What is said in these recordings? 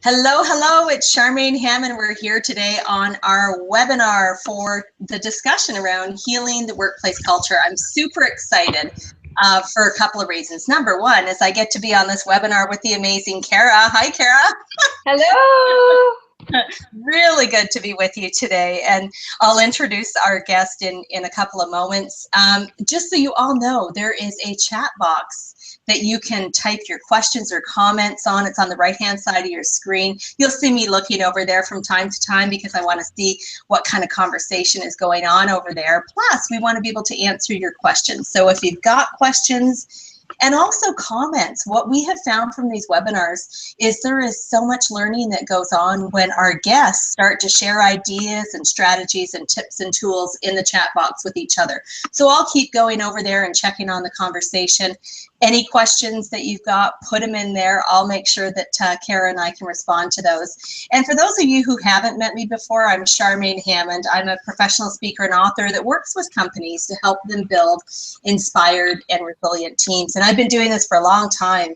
Hello, hello, it's Charmaine Hammond. We're here today on our webinar for the discussion around healing the workplace culture. I'm super excited for a couple of reasons. Number one is I get to be on this webinar with the amazing Kara. Hi, Kara. Hello. Really good to be with you today, and I'll introduce our guest in a couple of moments. Just so you all know, there is a chat box that you can type your questions or comments on. It's on the right-hand side of your screen. You'll see me looking over there from time to time because I want to see what kind of conversation is going on over there. Plus, we want to be able to answer your questions. So if you've got questions, and also comments. What we have found from these webinars is there is so much learning that goes on when our guests start to share ideas and strategies and tips and tools in the chat box with each other. So I'll keep going over there and checking on the conversation. Any questions that you've got, put them in there. I'll make sure that Kara and I can respond to those. And for those of you who haven't met me before, I'm Charmaine Hammond. I'm a professional speaker and author that works with companies to help them build inspired and resilient teams. And I've been doing this for a long time.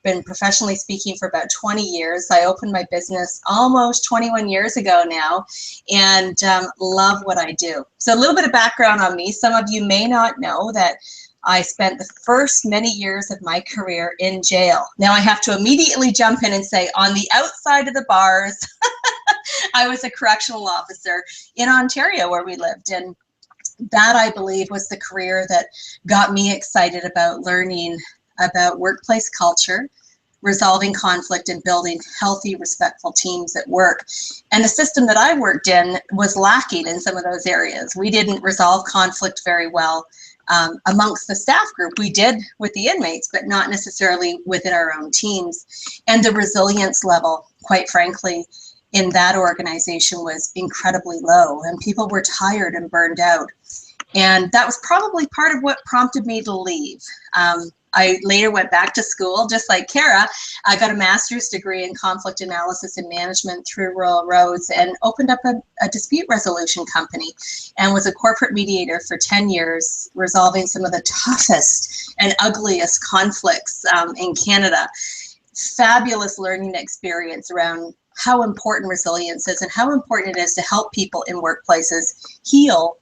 Been professionally speaking for about 20 years. I opened my business almost 21 years ago now, and love what I do. So a little bit of background on me. Some of you may not know that I spent the first many years of my career in jail. Now I have to immediately jump in and say, on the outside of the bars, I was a correctional officer in Ontario where we lived. And that, I believe, was the career that got me excited about learning about workplace culture, resolving conflict, and building healthy, respectful teams at work. And the system that I worked in was lacking in some of those areas. We didn't resolve conflict very well amongst the staff group. We did with the inmates, but not necessarily within our own teams. And the resilience level, quite frankly, in that organization was incredibly low, and people were tired and burned out. And that was probably part of what prompted me to leave. I later went back to school, just like Kara. I got a master's degree in conflict analysis and management through Royal Roads and opened up a dispute resolution company and was a corporate mediator for 10 years, resolving some of the toughest and ugliest conflicts in Canada. Fabulous learning experience around how important resilience is and how important it is to help people in workplaces heal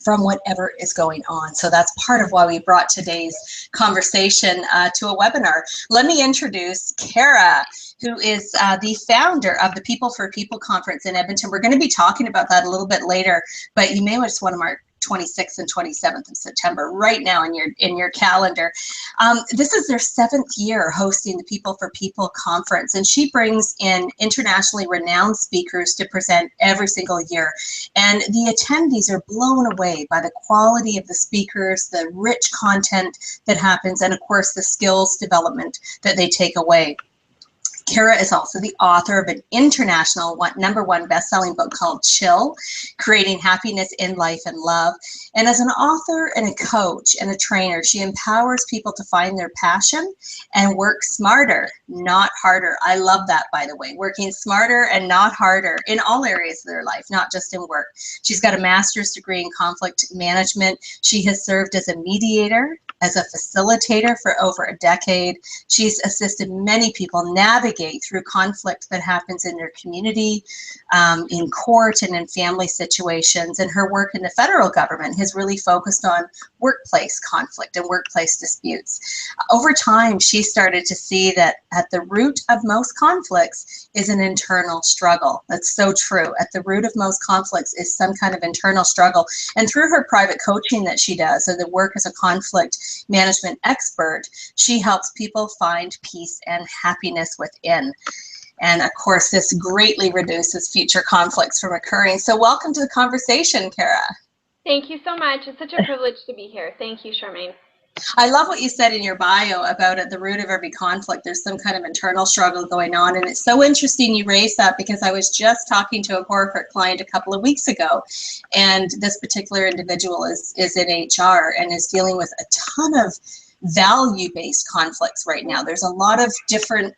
from whatever is going on. So that's part of why we brought today's conversation to a webinar. Let me introduce Kara, who is the founder of the People for People conference in Edmonton. We're going to be talking about that a little bit later, but you may just want to mark 26th and 27th of September right now in your calendar. This is their 7th year hosting the People for People conference, and she brings in internationally renowned speakers to present every single year. And the attendees are blown away by the quality of the speakers, the rich content that happens, and of course the skills development that they take away. Kara is also the author of an international #1 best-selling book called Chill, Creating Happiness in Life and Love. And as an author and a coach and a trainer, she empowers people to find their passion and work smarter, not harder. I love that, by the way, working smarter and not harder in all areas of their life, not just in work. She's got a master's degree in conflict management. She has served as a mediator, as a facilitator for over a decade. She's assisted many people navigate through conflict that happens in their community, in court, and in family situations. And her work in the federal government has really focused on workplace conflict and workplace disputes. Over time, she started to see that at the root of most conflicts is an internal struggle. That's so true. At the root of most conflicts is some kind of internal struggle. And through her private coaching that she does, and the work as a conflict management expert, she helps people find peace and happiness within. And of course, this greatly reduces future conflicts from occurring. So welcome to the conversation, Kara. Thank you so much. It's such a privilege to be here. Thank you, Charmaine. I love what you said in your bio about at the root of every conflict, there's some kind of internal struggle going on. And it's so interesting you raised that, because I was just talking to a corporate client a couple of weeks ago, and this particular individual is in HR and is dealing with a ton of value-based conflicts right now. There's a lot of different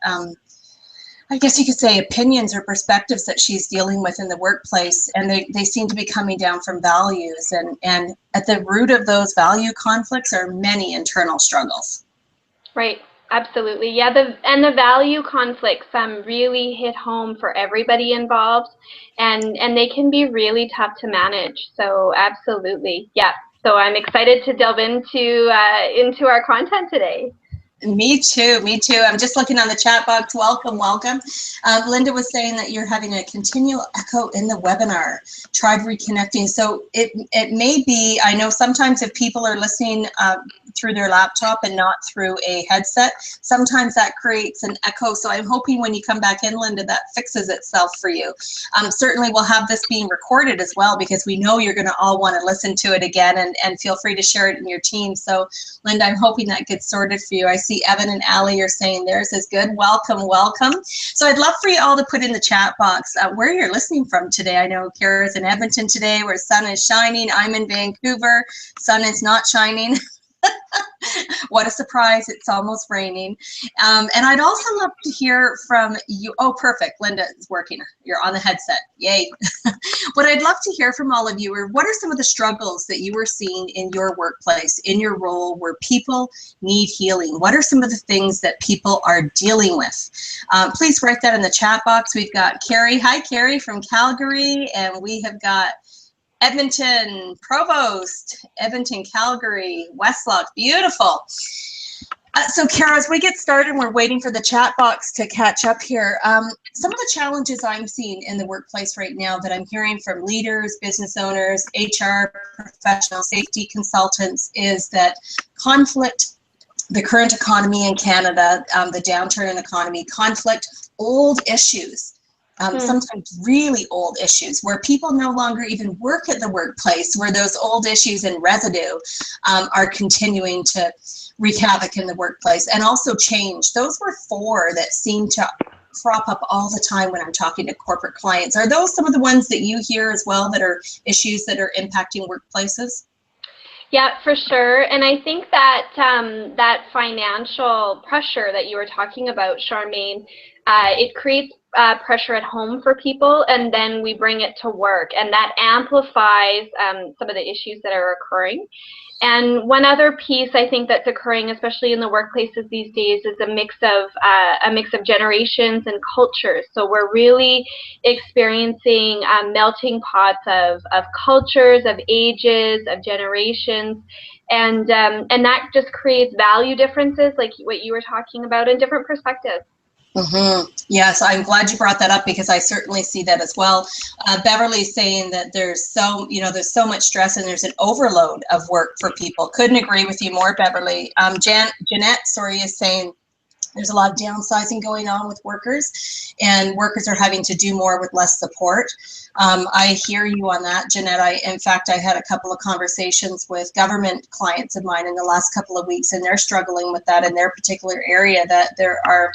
I guess you could say opinions or perspectives that she's dealing with in the workplace, and they seem to be coming down from values, and at the root of those value conflicts are many internal struggles. Right. Absolutely. Yeah, the value conflicts really hit home for everybody involved, and they can be really tough to manage. So absolutely. Yeah. So I'm excited to delve into our content today. Me too. Me too. I'm just looking on the chat box. Welcome, welcome. Linda was saying that you're having a continual echo in the webinar. Tried reconnecting. So it may be, I know sometimes if people are listening through their laptop and not through a headset, sometimes that creates an echo. So I'm hoping when you come back in, Linda, that fixes itself for you. Certainly we'll have this being recorded as well, because we know you're going to all want to listen to it again, and feel free to share it in your team. So Linda, I'm hoping that gets sorted for you. I see Evan and Allie are saying theirs is good. Welcome, welcome. So I'd love for you all to put in the chat box where you're listening from today. I know Kara's in Edmonton today, where sun is shining. I'm in Vancouver. Sun is not shining. What a surprise, it's almost raining. And I'd also love to hear from you. Oh, perfect, Linda is working. You're on the headset, yay. What I'd love to hear from all of you are, what are some of the struggles that you are seeing in your workplace, in your role, where people need healing? What are some of the things that people are dealing with? Please write that in the chat box. We've got Carrie, hi Carrie from Calgary, and we have got Edmonton, Provost, Edmonton, Calgary, Westlock, beautiful. So Kara, as we get started, we're waiting for the chat box to catch up here. Some of the challenges I'm seeing in the workplace right now that I'm hearing from leaders, business owners, HR professionals, safety consultants, is that conflict, the current economy in Canada, the downturn in the economy, conflict, old issues. Sometimes really old issues where people no longer even work at the workplace, where those old issues and residue are continuing to wreak havoc in the workplace, and also change. Those were four that seem to crop up all the time when I'm talking to corporate clients. Are those some of the ones that you hear as well, that are issues that are impacting workplaces? Yeah, for sure. And I think that that financial pressure that you were talking about, Charmaine, it creates pressure at home for people, and then we bring it to work, and that amplifies some of the issues that are occurring. And one other piece I think that's occurring, especially in the workplaces these days, is a mix of generations and cultures. So we're really experiencing melting pots of cultures, of ages, of generations, and that just creates value differences, like what you were talking about, and different perspectives. Yes, I'm glad you brought that up, because I certainly see that as well. Beverly's saying that there's so much stress and there's an overload of work for people. Couldn't agree with you more, Beverly. Jeanette, sorry, is saying there's a lot of downsizing going on with workers, and workers are having to do more with less support. I hear you on that, Jeanette. In fact, I had a couple of conversations with government clients of mine in the last couple of weeks, and they're struggling with that in their particular area, that there are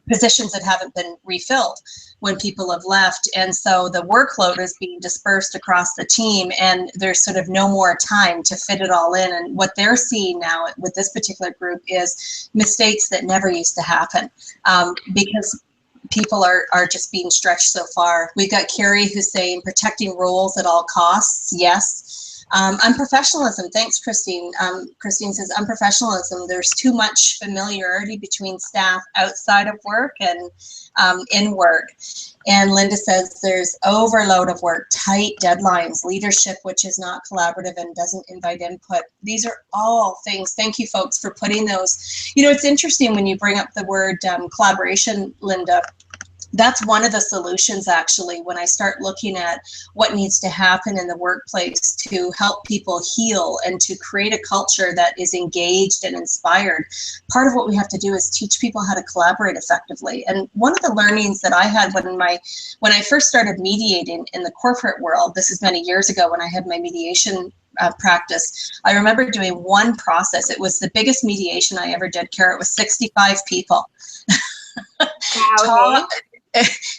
positions that haven't been refilled when people have left, and so the workload is being dispersed across the team, and there's sort of no more time to fit it all in. And what they're seeing now with this particular group is mistakes that never used to happen, because people are just being stretched so far. We've got Carrie who's saying protecting roles at all costs. Yes. Unprofessionalism. Thanks, Christine. Christine says unprofessionalism. There's too much familiarity between staff outside of work and in work. And Linda says there's overload of work, tight deadlines, leadership which is not collaborative and doesn't invite input. These are all things. Thank you, folks, for putting those. You know, it's interesting when you bring up the word collaboration, Linda. That's one of the solutions, actually, when I start looking at what needs to happen in the workplace to help people heal and to create a culture that is engaged and inspired. Part of what we have to do is teach people how to collaborate effectively. And one of the learnings that I had when I first started mediating in the corporate world, this is many years ago when I had my mediation practice, I remember doing one process. It was the biggest mediation I ever did, Kara. It was 65 people. Wow.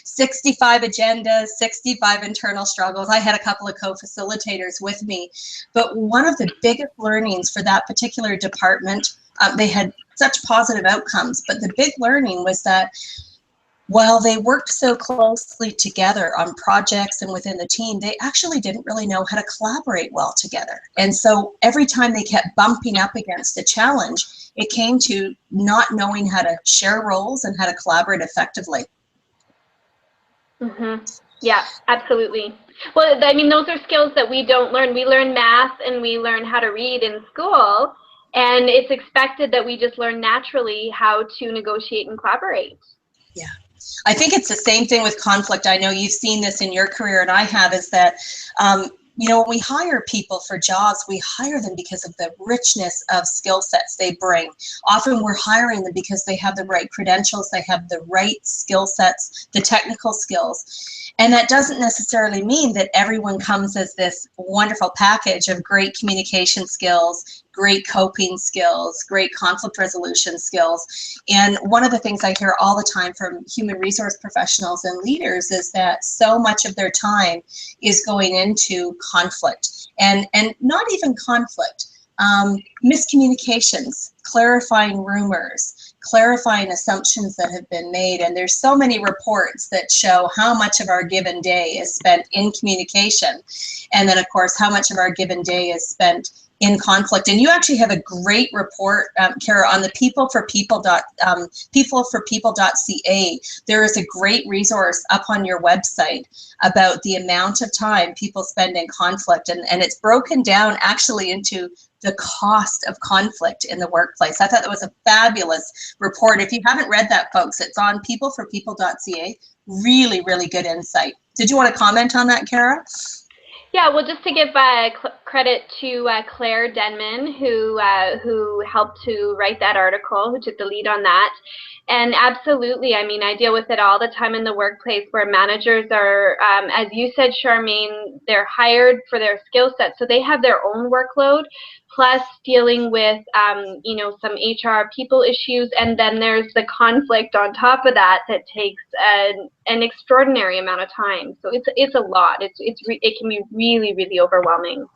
65 agendas, 65 internal struggles. I had a couple of co-facilitators with me, but one of the biggest learnings for that particular department, they had such positive outcomes, but the big learning was that while they worked so closely together on projects and within the team, they actually didn't really know how to collaborate well together. And so every time they kept bumping up against a challenge, it came to not knowing how to share roles and how to collaborate effectively. Mm-hmm. Yeah, absolutely. Well, I mean, those are skills that we don't learn. We learn math and we learn how to read in school, and it's expected that we just learn naturally how to negotiate and collaborate. Yeah. I think it's the same thing with conflict. I know you've seen this in your career, and I have, is that, you know, when we hire people for jobs, we hire them because of the richness of skill sets they bring. Often we're hiring them because they have the right credentials, they have the right skill sets, the technical skills. And that doesn't necessarily mean that everyone comes as this wonderful package of great communication skills, great coping skills, great conflict resolution skills. And one of the things I hear all the time from human resource professionals and leaders is that so much of their time is going into conflict, and not even conflict, miscommunications, clarifying rumors, clarifying assumptions that have been made. And there's so many reports that show how much of our given day is spent in communication, and then of course how much of our given day is spent in conflict. And you actually have a great report, Kara, on the peopleforpeople.ca. There is a great resource up on your website about the amount of time people spend in conflict, and it's broken down actually into the cost of conflict in the workplace. I thought that was a fabulous report. If you haven't read that, folks, it's on peopleforpeople.ca. Really, really good insight. Did you want to comment on that, Kara? Yeah, well, just to give credit to Claire Denman, who helped to write that article, who took the lead on that. And absolutely, I mean, I deal with it all the time in the workplace, where managers are, as you said, Charmaine, they're hired for their skill set, so they have their own workload, plus dealing with, you know, some HR people issues, and then there's the conflict on top of that that takes an extraordinary amount of time. So it's a lot. It can be really, really overwhelming.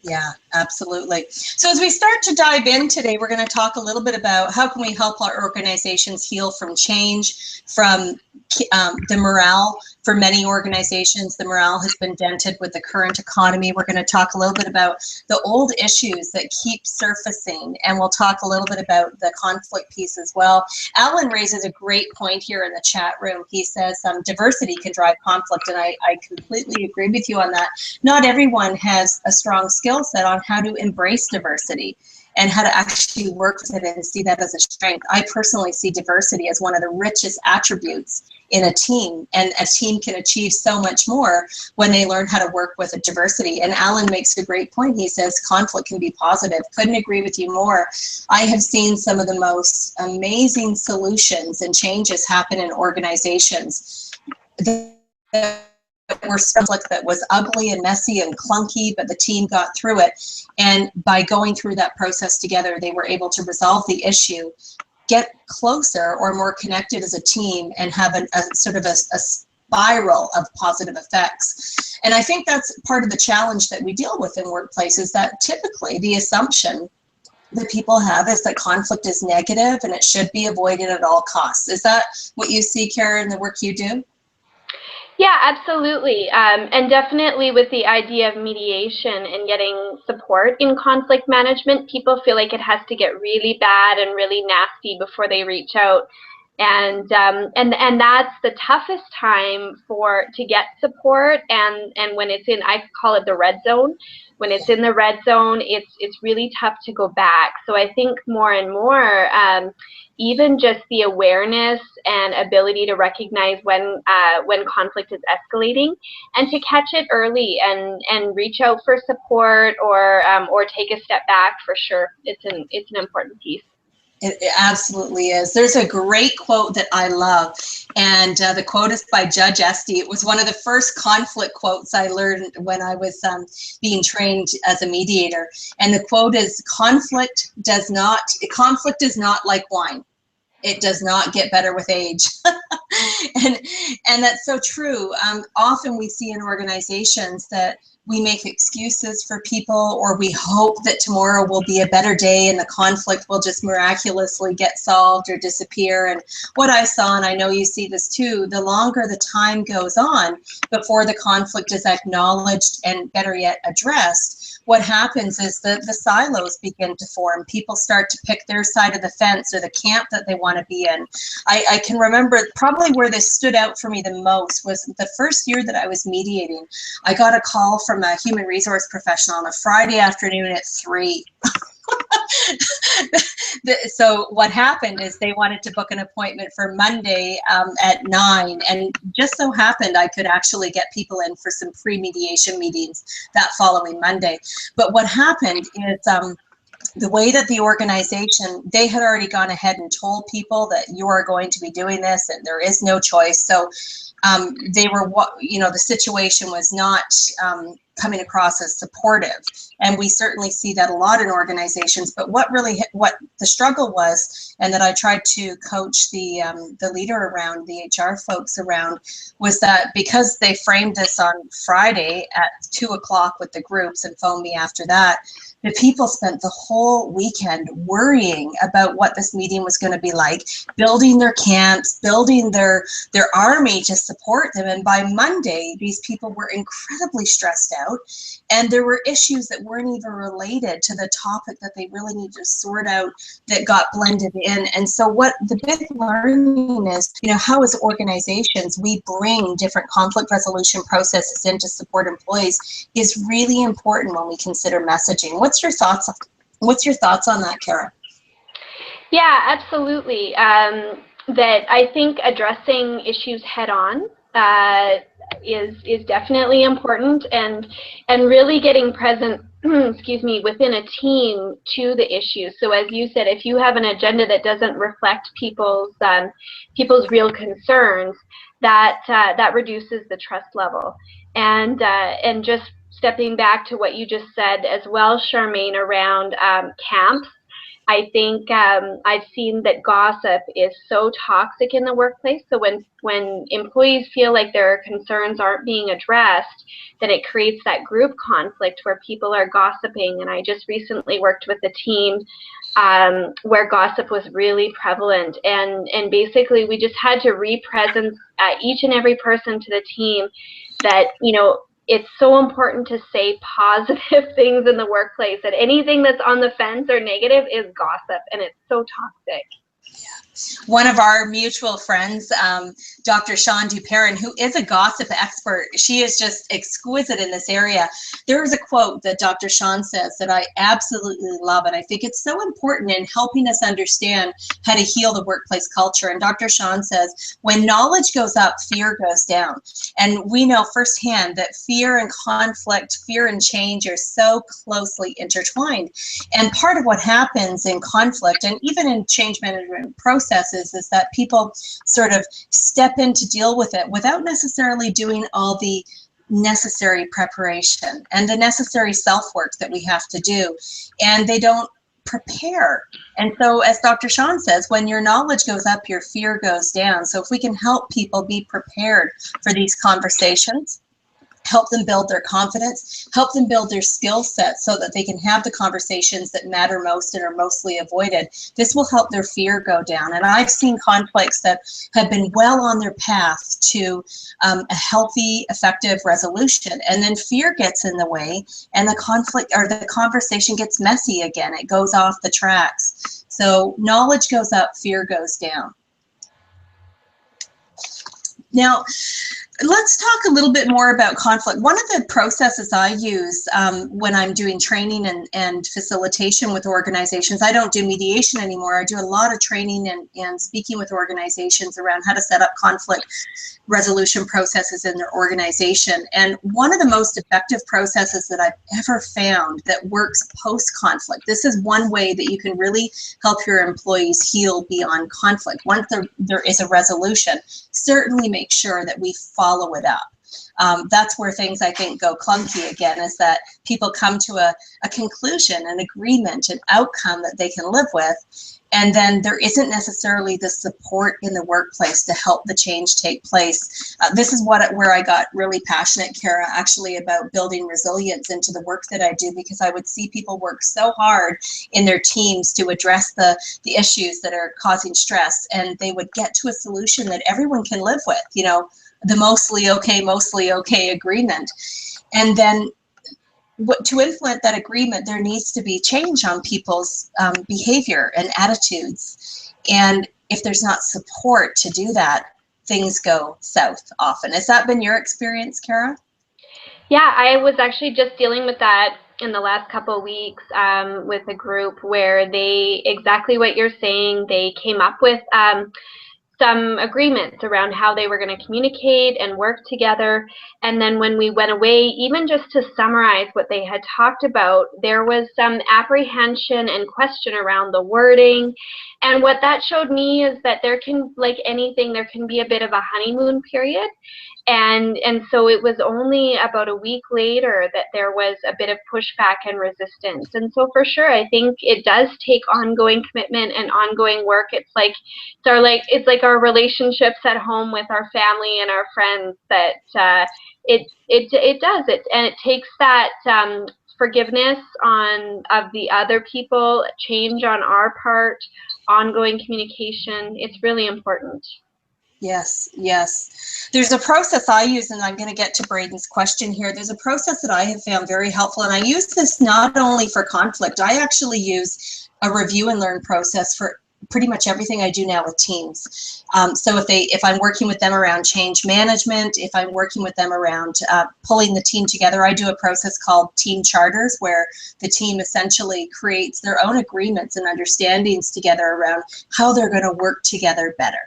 Yeah, absolutely. So as we start to dive in today, we're going to talk a little bit about how can we help our organizations heal from change, from the morale. For many organizations, the morale has been dented with the current economy. We're going to talk a little bit about the old issues that keep surfacing, and we'll talk a little bit about the conflict piece as well. Alan raises a great point here in the chat room. He says diversity can drive conflict, and I completely agree with you on that. Not everyone has a strong skill set on how to embrace diversity and how to actually work with it and see that as a strength. I personally see diversity as one of the richest attributes in a team, and a team can achieve so much more when they learn how to work with a diversity. And Alan makes a great point. He says conflict can be positive. Couldn't agree with you more. I have seen some of the most amazing solutions and changes happen in organizations that were conflict that was ugly and messy and clunky, but the team got through it. And by going through that process together, they were able to resolve the issue, get closer or more connected as a team, and have a sort of a spiral of positive effects. And I think that's part of the challenge that we deal with in workplaces, that typically the assumption that people have is that conflict is negative and it should be avoided at all costs. Is that what you see, Kara, in the work you do? Yeah, absolutely. And definitely with the idea of mediation and getting support in conflict management, people feel like it has to get really bad and really nasty before they reach out. And that's the toughest time to get support, and when it's in, I call it the red zone. When it's in the red zone, it's really tough to go back. So I think more and more, even just the awareness and ability to recognize when conflict is escalating, and to catch it early and reach out for support, or take a step back, for sure. It's an important piece. It absolutely is. There's a great quote that I love, and the quote is by Judge Esty. It was one of the first conflict quotes I learned when I was being trained as a mediator. And the quote is, conflict is not like wine. It does not get better with age. and and that's so true. Often we see in organizations that we make excuses for people, or we hope that tomorrow will be a better day and the conflict will just miraculously get solved or disappear. And what I saw, and I know you see this too, the longer the time goes on before the conflict is acknowledged and, better yet, addressed, what happens is that the silos begin to form. People start to pick their side of the fence or the camp that they want to be in. I can remember probably where this stood out for me the most was the first year that I was mediating. I got a call from a human resource professional on a Friday afternoon at 3. So what happened is they wanted to book an appointment for Monday at 9, and just so happened I could actually get people in for some pre-mediation meetings that following Monday. But what happened is the way that the organization, they had already gone ahead and told people that you are going to be doing this and there is no choice. So they were, the situation was not coming across as supportive. And we certainly see that a lot in organizations. But what the struggle was, and that I tried to coach the leader around, the HR folks around, was that because they framed this on Friday at 2 o'clock with the groups and phoned me after that, the people spent the whole weekend worrying about what this meeting was going to be like, building their camps, building their army to support them. And by Monday, these people were incredibly stressed out. And there were issues that weren't even related to the topic that they really need to sort out that got blended in. And so what the big learning is, how as organizations we bring different conflict resolution processes in to support employees is really important when we consider messaging. What's your thoughts on that, Kara? Yeah, absolutely. That I think addressing issues head on is definitely important, and really getting present excuse me, within a team to the issue. So as you said, if you have an agenda that doesn't reflect people's real concerns, that reduces the trust level. And just stepping back to what you just said as well, Charmaine, around camps, I think I've seen that gossip is so toxic in the workplace. So when employees feel like their concerns aren't being addressed, then it creates that group conflict where people are gossiping. And I just recently worked with a team where gossip was really prevalent. And basically we just had to re-presence each and every person to the team that, it's so important to say positive things in the workplace, that anything that's on the fence or negative is gossip, and it's so toxic. One of our mutual friends, Dr. Shawn Duperrin, who is a gossip expert, she is just exquisite in this area. There is a quote that Dr. Shawn says that I absolutely love, and I think it's so important in helping us understand how to heal the workplace culture. And Dr. Shawn says, when knowledge goes up, fear goes down. And we know firsthand that fear and conflict, fear and change are so closely intertwined. And part of what happens in conflict, and even in change management processes, is that people sort of step in to deal with it without necessarily doing all the necessary preparation and the necessary self-work that we have to do, and they don't prepare. And so, as Dr. Shawn says, when your knowledge goes up, your fear goes down. So if we can help people be prepared for these conversations, help them build their confidence, help them build their skill set so that they can have the conversations that matter most and are mostly avoided, this will help their fear go down. And I've seen conflicts that have been well on their path to a healthy, effective resolution, and then fear gets in the way, and the conflict or the conversation gets messy again. It goes off the tracks. So knowledge goes up, fear goes down. Now, let's talk a little bit more about conflict. One of the processes I use when I'm doing training and facilitation with organizations, I don't do mediation anymore. I do a lot of training and speaking with organizations around how to set up conflict resolution processes in their organization. And one of the most effective processes that I've ever found that works post-conflict, this is one way that you can really help your employees heal beyond conflict. Once there is a resolution, certainly make sure that we follow it up. That's where things, I think, go clunky again, is that people come to a conclusion, an agreement, an outcome that they can live with, and then there isn't necessarily the support in the workplace to help the change take place. This is where I got really passionate, Kara, actually, about building resilience into the work that I do, because I would see people work so hard in their teams to address the issues that are causing stress, and they would get to a solution that everyone can live with, you know, the mostly okay agreement. And then to implement that agreement, there needs to be change on people's behavior and attitudes. And if there's not support to do that, things go south often. Has that been your experience, Kara? Yeah, I was actually just dealing with that in the last couple of weeks with a group where they, exactly what you're saying, they came up with some agreements around how they were going to communicate and work together. And then when we went away, even just to summarize what they had talked about, there was some apprehension and question around the wording. And what that showed me is that there can, like anything, there can be a bit of a honeymoon period. And so it was only about a week later that there was a bit of pushback and resistance. And so for sure, I think it does take ongoing commitment and ongoing work. It's like our relationships at home with our family and our friends, that it does it, and it takes that forgiveness of the other people, change on our part, ongoing communication. It's really important. Yes, yes. There's a process I use, and I'm going to get to Braden's question here. There's a process that I have found very helpful, and I use this not only for conflict. I actually use a review and learn process for pretty much everything I do now with teams. So if I'm working with them around change management, if I'm working with them around pulling the team together, I do a process called team charters, where the team essentially creates their own agreements and understandings together around how they're going to work together better.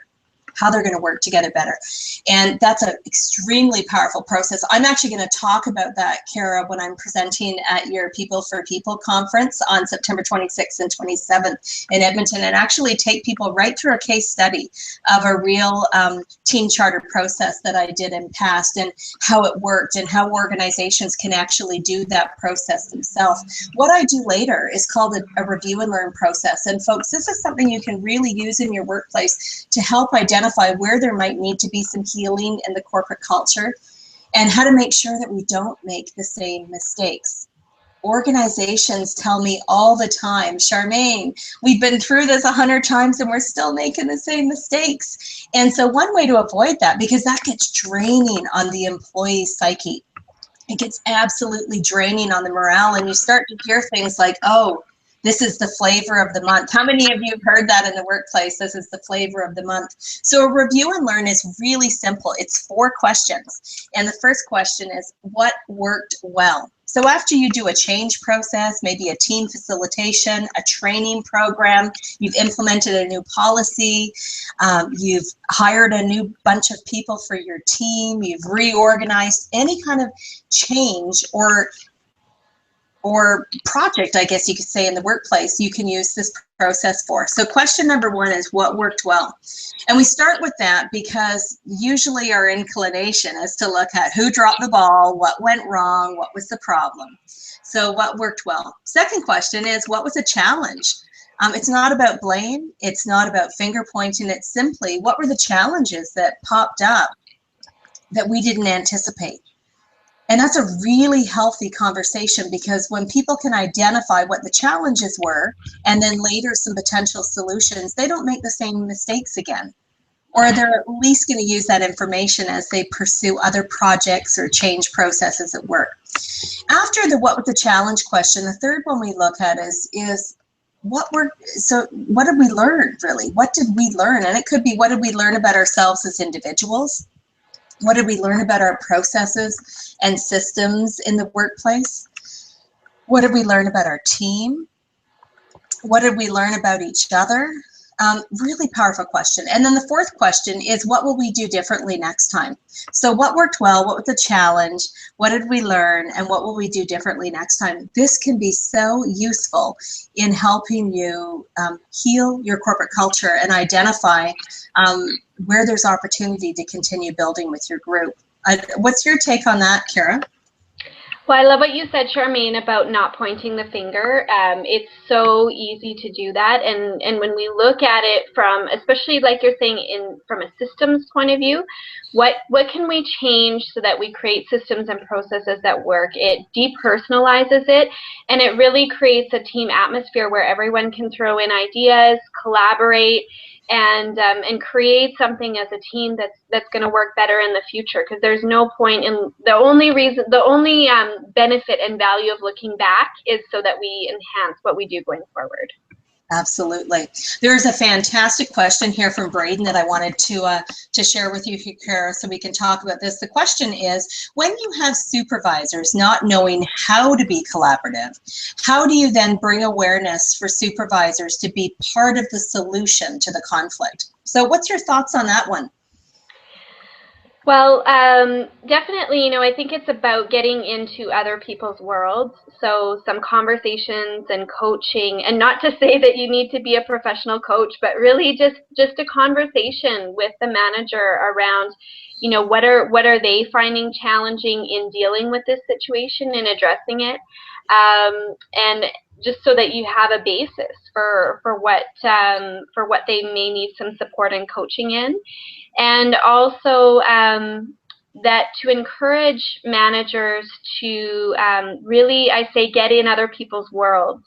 And that's an extremely powerful process. I'm actually going to talk about that, Kara, when I'm presenting at your People for People conference on September 26th and 27th in Edmonton, and actually take people right through a case study of a real team charter process that I did in past, and how it worked, and how organizations can actually do that process themselves. What I do later is called a review and learn process. And folks, this is something you can really use in your workplace to help identify where there might need to be some healing in the corporate culture, and how to make sure that we don't make the same mistakes. Organizations tell me all the time, Charmaine, we've been through this 100 times and we're still making the same mistakes. And so one way to avoid that, because that gets draining on the employee's psyche, it gets absolutely draining on the morale, and you start to hear things like, oh, this is the flavor of the month. How many of you have heard that in the workplace? This is the flavor of the month. So a review and learn is really simple. It's 4 questions. And the first question is, what worked well? So after you do a change process, maybe a team facilitation, a training program, you've implemented a new policy, you've hired a new bunch of people for your team, you've reorganized, any kind of change or project, I guess you could say, in the workplace, you can use this process for. So question number 1 is, what worked well? And we start with that because usually our inclination is to look at who dropped the ball, what went wrong, what was the problem. So what worked well? Second question is, what was a challenge? It's not about blame. It's not about finger pointing. It's simply, what were the challenges that popped up that we didn't anticipate? And that's a really healthy conversation, because when people can identify what the challenges were and then later some potential solutions, they don't make the same mistakes again. Or they're at least going to use that information as they pursue other projects or change processes at work. After the what was the challenge question, the third one we look at is what did we learn, really? What did we learn? And it could be, what did we learn about ourselves as individuals? What did we learn about our processes and systems in the workplace? What did we learn about our team? What did we learn about each other? Really powerful question. And then the fourth question is, what will we do differently next time? So what worked well? What was the challenge? What did we learn? And what will we do differently next time? This can be so useful in helping you heal your corporate culture and identify where there's opportunity to continue building with your group. What's your take on that, Kara? Well, I love what you said, Charmaine, about not pointing the finger. It's so easy to do that, and when we look at it from, especially like you're saying, from a systems point of view, what can we change so that we create systems and processes that work? It depersonalizes it, and it really creates a team atmosphere where everyone can throw in ideas, collaborate, and create something as a team that's going to work better in the future. Because there's no point in the only benefit and value of looking back is so that we enhance what we do going forward. Absolutely. There's a fantastic question here from Braden that I wanted to share with you, Kara, so we can talk about this. The question is, when you have supervisors not knowing how to be collaborative, how do you then bring awareness for supervisors to be part of the solution to the conflict? So what's your thoughts on that one? Well, definitely, I think it's about getting into other people's worlds. So some conversations and coaching, and not to say that you need to be a professional coach, but really just a conversation with the manager around, what are they finding challenging in dealing with this situation and addressing it, and just so that you have a basis for what they may need some support and coaching in. And also that to encourage managers to really, I say, get in other people's worlds,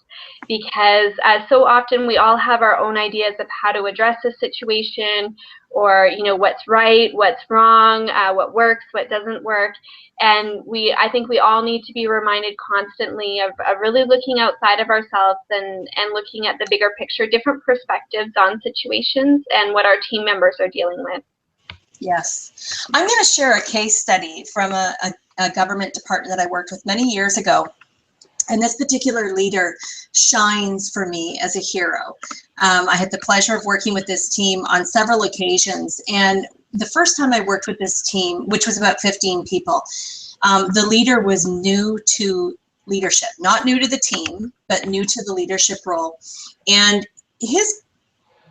because so often we all have our own ideas of how to address a situation, or what's right, what's wrong, what works, what doesn't work. And I think we all need to be reminded constantly of really looking outside of ourselves and looking at the bigger picture, different perspectives on situations and what our team members are dealing with. Yes. I'm going to share a case study from a government department that I worked with many years ago. And this particular leader shines for me as a hero. I had the pleasure of working with this team on several occasions. And the first time I worked with this team, which was about 15 people, the leader was new to leadership, not new to the team, but new to the leadership role. And his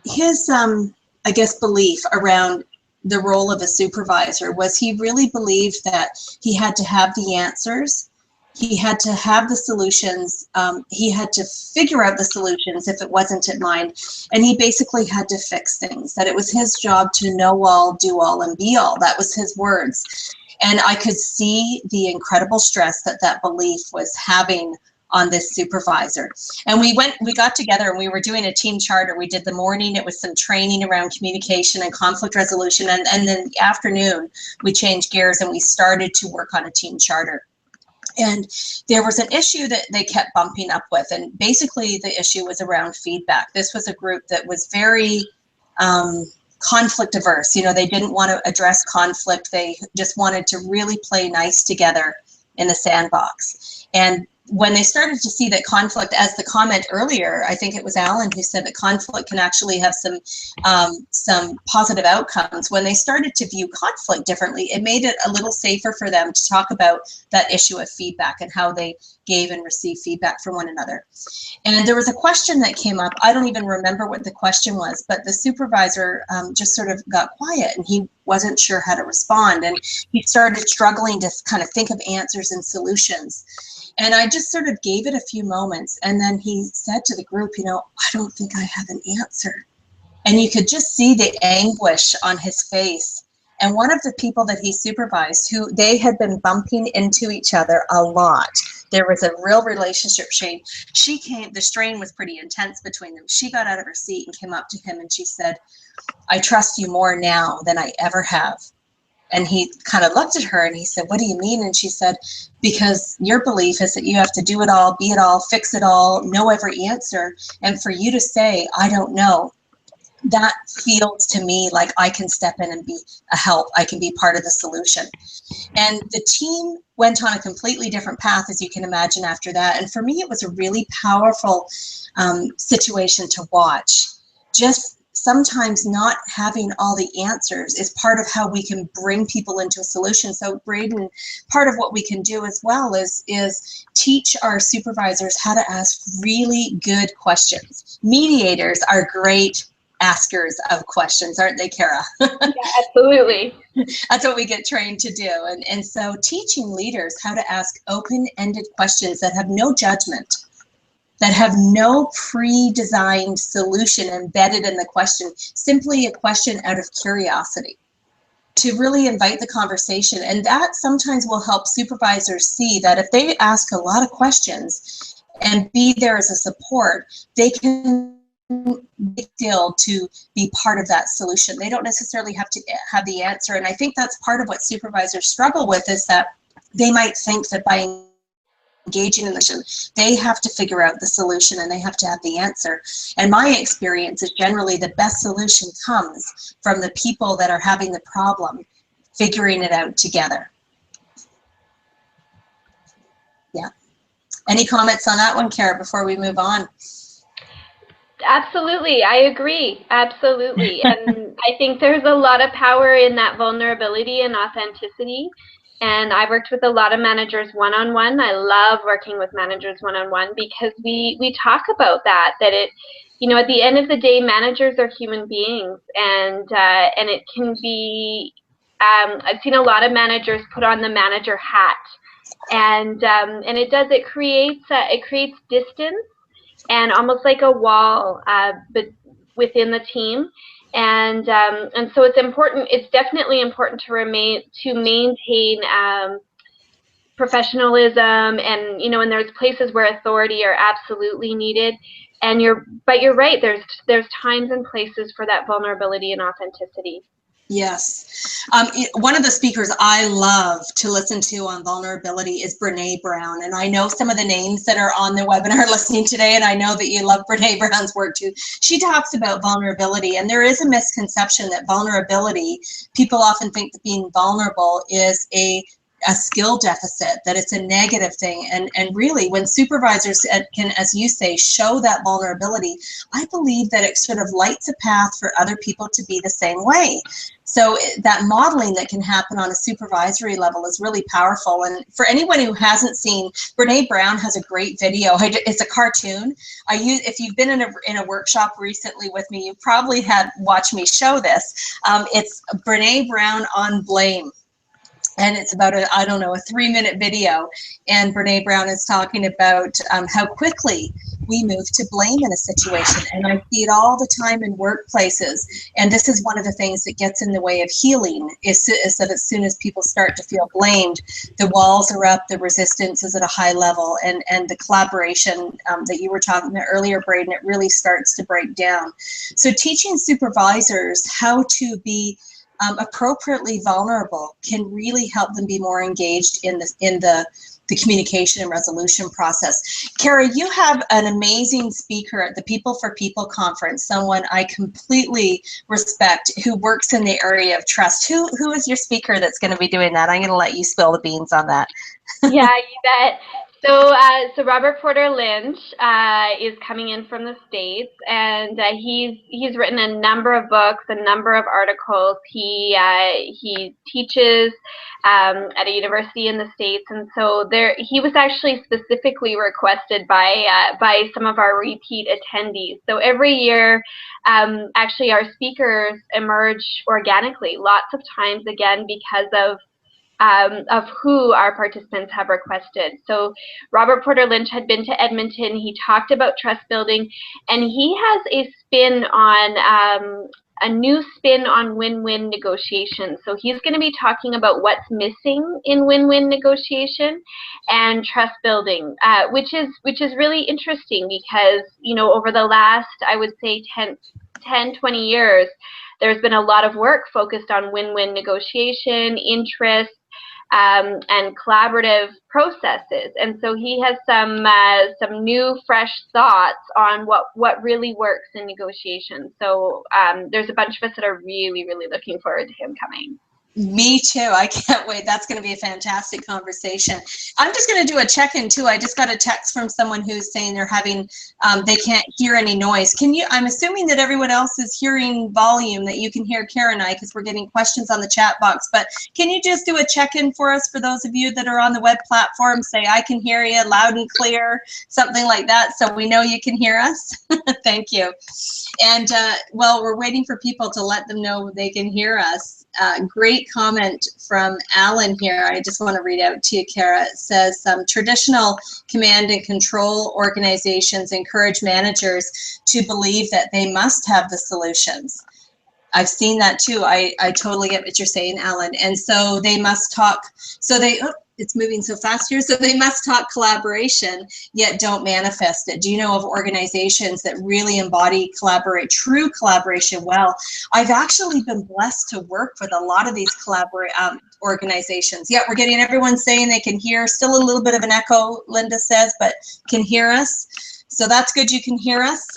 I guess, belief around the role of a supervisor was he really believed that he had to have the answers. He had to have the solutions. He had to figure out the solutions if it wasn't in mind. And he basically had to fix things, that it was his job to know all, do all, and be all. That was his words. And I could see the incredible stress that belief was having on this supervisor. And we got together and we were doing a team charter. We did the morning, it was some training around communication and conflict resolution. And then the afternoon, we changed gears and we started to work on a team charter. And there was an issue that they kept bumping up with. And basically the issue was around feedback. This was a group that was very conflict averse. They didn't want to address conflict. They just wanted to really play nice together in the sandbox. And when they started to see that conflict, as the comment earlier, I think it was Alan who said that conflict can actually have some positive outcomes. When they started to view conflict differently, it made it a little safer for them to talk about that issue of feedback and how they gave and received feedback from one another. And there was a question that came up. I don't even remember what the question was, but the supervisor just sort of got quiet and he wasn't sure how to respond. And he started struggling to kind of think of answers and solutions. And I just sort of gave it a few moments. And then he said to the group, I don't think I have an answer. And you could just see the anguish on his face. And one of the people that he supervised, who they had been bumping into each other a lot, there was a real relationship strain. She came, the strain was pretty intense between them. She got out of her seat and came up to him and she said, "I trust you more now than I ever have." And he kind of looked at her and he said, "What do you mean?" And she said, "Because your belief is that you have to do it all, be it all, fix it all, know every answer. And for you to say, I don't know, that feels to me like I can step in and be a help. I can be part of the solution." And the team went on a completely different path, as you can imagine, after that. And for me, it was a really powerful situation to watch. Just sometimes not having all the answers is part of how we can bring people into a solution. So Braden, part of what we can do as well is teach our supervisors how to ask really good questions. Mediators are great askers of questions, aren't they, Kara? Yeah, absolutely. That's what we get trained to do. And so teaching leaders how to ask open-ended questions that have no judgment, that have no pre-designed solution embedded in the question, simply a question out of curiosity, to really invite the conversation. And that sometimes will help supervisors see that if they ask a lot of questions and be there as a support, they can feel to be part of that solution. They don't necessarily have to have the answer. And I think that's part of what supervisors struggle with, is that they might think that by engaging in the solution, they have to figure out the solution and they have to have the answer. And my experience is generally the best solution comes from the people that are having the problem figuring it out together. Yeah. Any comments on that one, Kara, before we move on? Absolutely, I agree. Absolutely. And I think there's a lot of power in that vulnerability and authenticity. And I've worked with a lot of managers one-on-one. I love working with managers one-on-one because we talk about that it, you know, at the end of the day, managers are human beings, and it can be, I've seen a lot of managers put on the manager hat, and it creates distance and almost like a wall but within the team. And so it's important. It's definitely important to maintain professionalism, and and there's places where authority are absolutely needed. And you're right. There's times and places for that vulnerability and authenticity. Yes. One of the speakers I love to listen to on vulnerability is Brene Brown. And I know some of the names that are on the webinar listening today, and I know that you love Brene Brown's work too. She talks about vulnerability, and there is a misconception that vulnerability, people often think that being vulnerable is a skill deficit, that it's a negative thing. And really, when supervisors can, as you say, show that vulnerability, I believe that it sort of lights a path for other people to be the same way. So that modeling that can happen on a supervisory level is really powerful. And for anyone who hasn't seen, Brene Brown has a great video. It's a cartoon. If you've been in a workshop recently with me, you probably had watched me show this. It's Brene Brown on blame. And it's about a 3-minute video. And Brene Brown is talking about how quickly we move to blame in a situation. And I see it all the time in workplaces. And this is one of the things that gets in the way of healing, is that as soon as people start to feel blamed, the walls are up, the resistance is at a high level, and the collaboration that you were talking about earlier, Braden, it really starts to break down. So teaching supervisors how to be appropriately vulnerable can really help them be more engaged in the communication and resolution process. Kara, you have an amazing speaker at the People for People conference, someone I completely respect, who works in the area of trust. Who is your speaker that's going to be doing that? I'm going to let you spill the beans on that. Yeah, you bet. So Robert Porter Lynch is coming in from the States, and he's written a number of books, a number of articles. He teaches at a university in the States, and so he was actually specifically requested by some of our repeat attendees. So every year, actually, our speakers emerge organically, lots of times, again, because of who our participants have requested. So Robert Porter Lynch had been to Edmonton. He talked about trust building, and he has a new spin on win-win negotiation. So he's going to be talking about what's missing in win-win negotiation and trust building, which is really interesting because, over the last, I would say 10, 20 years, there's been a lot of work focused on win-win negotiation, interest, and collaborative processes. And so he has some new, fresh thoughts on what really works in negotiations. So there's a bunch of us that are really, really looking forward to him coming. Me too. I can't wait. That's going to be a fantastic conversation. I'm just going to do a check-in too. I just got a text from someone who's saying they're having, they can't hear any noise. Can you, I'm assuming that everyone else is hearing volume, that you can hear Kara and I, because we're getting questions on the chat box. But can you just do a check-in for us, for those of you that are on the web platform? Say, I can hear you loud and clear, something like that, so we know you can hear us. Thank you. And well, we're waiting for people to let them know they can hear us. Great comment from Alan here. I just want to read out to you, Kara. It says, traditional command and control organizations encourage managers to believe that they must have the solutions. I've seen that too. I totally get what you're saying, Alan. And so they must talk, so they, oh, it's moving so fast here. So they must talk collaboration, yet don't manifest it. Do you know of organizations that really embody true collaboration well? I've actually been blessed to work with a lot of these organizations. Yeah, we're getting everyone saying they can hear. Still a little bit of an echo, Linda says, but can hear us. So that's good, you can hear us.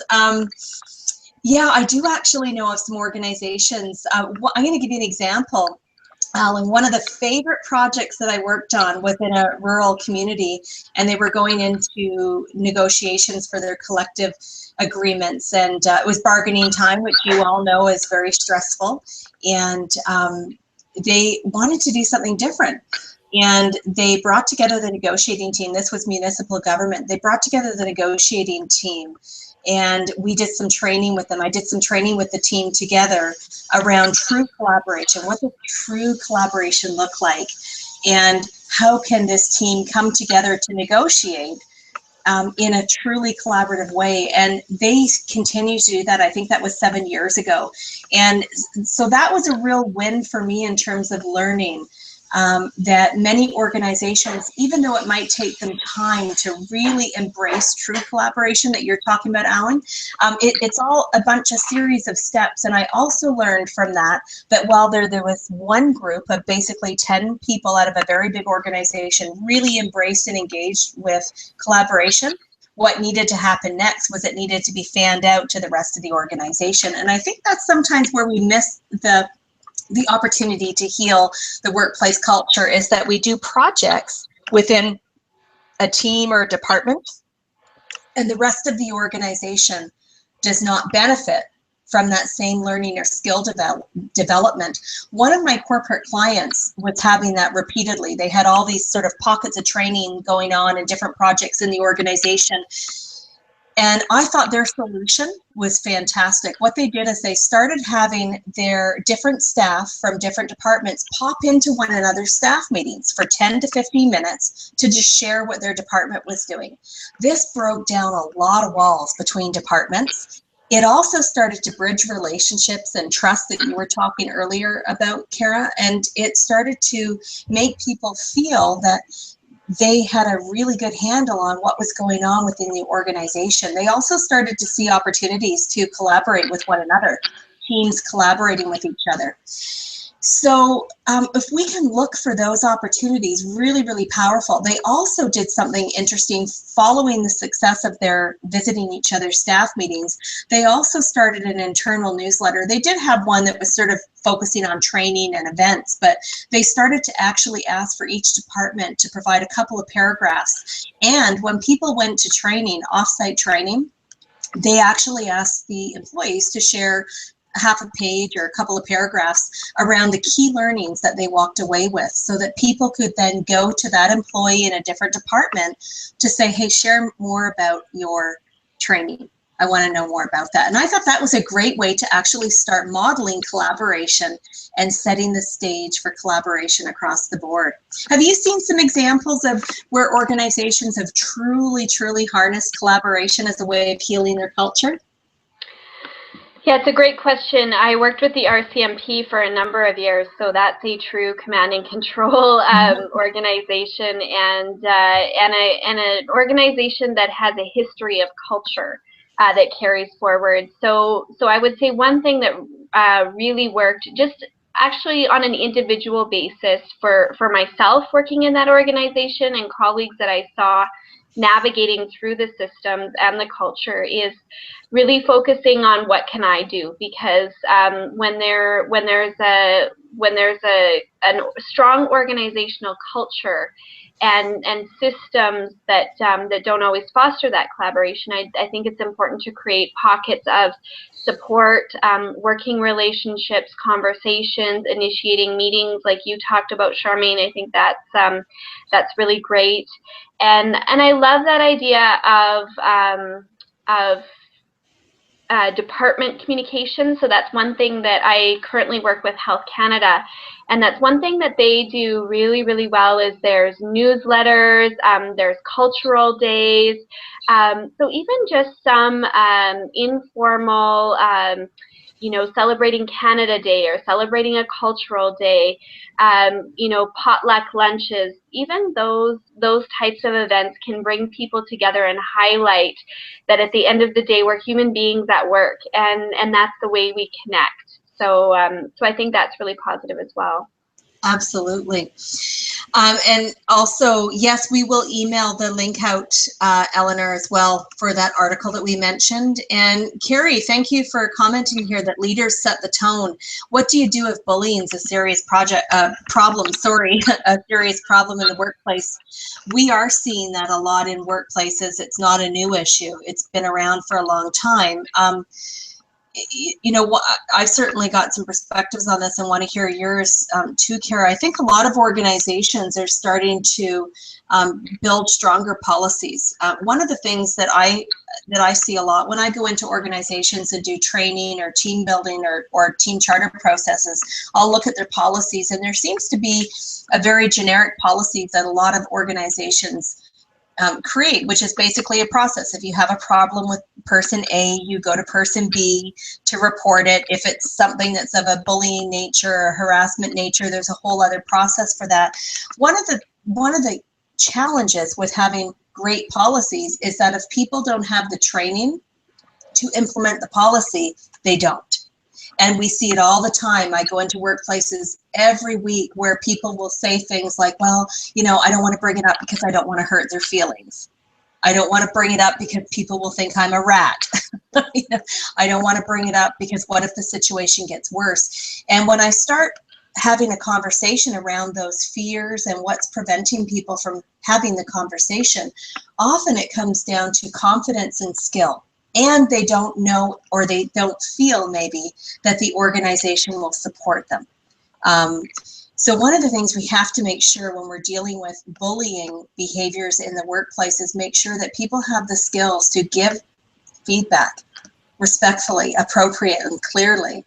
Yeah, I do actually know of some organizations. I'm going to give you an example. Alan, one of the favorite projects that I worked on was in a rural community, and they were going into negotiations for their collective agreements, and it was bargaining time, which you all know is very stressful, and they wanted to do something different. And they brought together the negotiating team. This was municipal government. They brought together the negotiating team, and we did some training with them. I did some training with the team together around true collaboration. What does true collaboration look like? And how can this team come together to negotiate in a truly collaborative way? And they continue to do that. I think that was 7 years ago. And so that was a real win for me in terms of learning that many organizations, even though it might take them time to really embrace true collaboration that you're talking about, Alan, it's all a bunch of series of steps. And I also learned from that while there was one group of basically 10 people out of a very big organization really embraced and engaged with collaboration, what needed to happen next was it needed to be fanned out to the rest of the organization. And I think that's sometimes where we miss the opportunity to heal the workplace culture, is that we do projects within a team or a department, and the rest of the organization does not benefit from that same learning or skill development. One of my corporate clients was having that repeatedly. They had all these sort of pockets of training going on in different projects in the organization. And I thought their solution was fantastic. What they did is they started having their different staff from different departments pop into one another's staff meetings for 10 to 15 minutes to just share what their department was doing. This broke down a lot of walls between departments. It also started to bridge relationships and trust that you were talking earlier about, Kara, and it started to make people feel that they had a really good handle on what was going on within the organization. They also started to see opportunities to collaborate with one another, teams collaborating with each other. So if we can look for those opportunities, really, really powerful. They also did something interesting following the success of their visiting each other's staff meetings. They also started an internal newsletter. They did have one that was sort of focusing on training and events, but they started to actually ask for each department to provide a couple of paragraphs. And when people went to training, offsite training, they actually asked the employees to share half a page or a couple of paragraphs around the key learnings that they walked away with, so that people could then go to that employee in a different department to say, hey, share more about your training. I want to know more about that. And I thought that was a great way to actually start modeling collaboration and setting the stage for collaboration across the board. Have you seen some examples of where organizations have truly, truly harnessed collaboration as a way of healing their culture? Yeah, it's a great question. I worked with the RCMP for a number of years, so that's a true command and control organization, and an organization that has a history of culture that carries forward. So I would say one thing that really worked, just actually on an individual basis for myself working in that organization and colleagues that I saw navigating through the systems and the culture, is really focusing on what can I do, because when there's when there's a strong organizational culture and systems that that don't always foster that collaboration, I think it's important to create pockets of support, working relationships, conversations, initiating meetings like you talked about, Charmaine. I think that's really great, and I love that idea of department communication. So that's one thing that I currently work with Health Canada, and that's one thing that they do really, really well is there's newsletters, there's cultural days, so even just some informal, you know, celebrating Canada Day or celebrating a cultural day, you know, potluck lunches, even those types of events can bring people together and highlight that at the end of the day, we're human beings at work, and that's the way we connect. So, so I think that's really positive as well. Absolutely. And also, yes, we will email the link out, Eleanor, as well, for that article that we mentioned. And Carrie, thank you for commenting here that leaders set the tone. What do you do if bullying is a serious problem? Sorry, a serious problem in the workplace. We are seeing that a lot in workplaces. It's not a new issue. It's been around for a long time. You know, I've certainly got some perspectives on this and want to hear yours too, Kara. I think a lot of organizations are starting to build stronger policies. One of the things that I see a lot when I go into organizations and do training or team building or team charter processes, I'll look at their policies, and there seems to be a very generic policy that a lot of organizations create, which is basically a process. If you have a problem with person A, you go to person B to report it. If it's something that's of a bullying nature or harassment nature, there's a whole other process for that. One of the challenges with having great policies is that if people don't have the training to implement the policy, they don't. And we see it all the time. I go into workplaces every week where people will say things like, well, you know, I don't want to bring it up because I don't want to hurt their feelings. I don't want to bring it up because people will think I'm a rat. You know, I don't want to bring it up because what if the situation gets worse? And when I start having a conversation around those fears and what's preventing people from having the conversation, often it comes down to confidence and skill. And they don't know, or they don't feel maybe that the organization will support them. So one of the things we have to make sure when we're dealing with bullying behaviors in the workplace is make sure that people have the skills to give feedback respectfully, appropriate, and clearly,